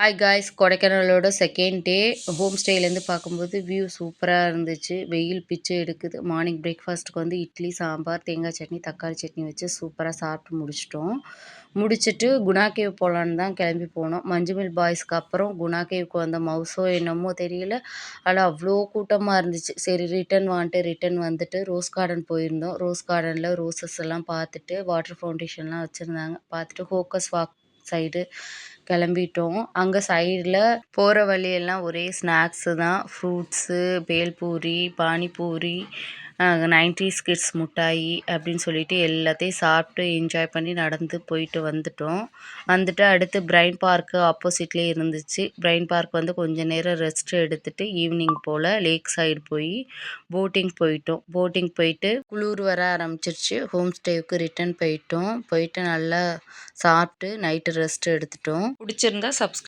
Hi guys, கொடைக்கானலோட second day home ஸ்டேலேருந்து பார்க்கும்போது வியூ சூப்பராக இருந்துச்சு. வெயில் பிச்சு எடுக்குது. மார்னிங் பிரேக்ஃபாஸ்ட்டுக்கு வந்து இட்லி, சாம்பார், தேங்காய் சட்னி, தக்காளி சட்னி வச்சு சூப்பராக சாப்பிட்டு முடிச்சிட்டோம். முடிச்சுட்டு குணா கேவ் போகலான்னு தான் கிளம்பி போனோம். மஞ்சுமெல் பாய்ஸ்க்கு அப்புறம் குணா கேவுக்கு வந்த மவுஸோ என்னமோ தெரியல. அதில் அவ்வளோ கூட்டமாக இருந்துச்சு. சரி ரிட்டன் வந்துட்டு ரோஸ் கார்டன் போயிருந்தோம். ரோஸ் கார்டனில் ரோசஸ் எல்லாம் பார்த்துட்டு வாட்டர் ஃபவுண்டேஷன்லாம் வச்சுருந்தாங்க. பார்த்துட்டு ஹோக்கஸ் வாக் சைடு கிளம்பிட்டோம். அங்கே சைடில் போகிற வழியெல்லாம் ஒரே ஸ்நாக்ஸு தான். Fruits, bhelpuri, panipuri, 90s kids மிட்டாயி அப்படின்னு சொல்லிட்டு எல்லாத்தையும் சாப்பிட்டு என்ஜாய் பண்ணி நடந்து போயிட்டு வந்துட்டு அடுத்து பிரைன் பார்க்கு ஆப்போசிட்லேயே இருந்துச்சு. பிரைன் பார்க் வந்து கொஞ்சம் நேரம் ரெஸ்ட் எடுத்துட்டு ஈவினிங் போல் லேக் சைடு போய் போட்டிங் போயிட்டு குளிர் வர ஆரம்பிச்சிருச்சு. ஹோம் ஸ்டேவுக்கு ரிட்டன் போயிட்டு நல்லா சாப்பிட்டு நைட்டு ரெஸ்ட் எடுத்துட்டோம். பிடிச்சிருந்தா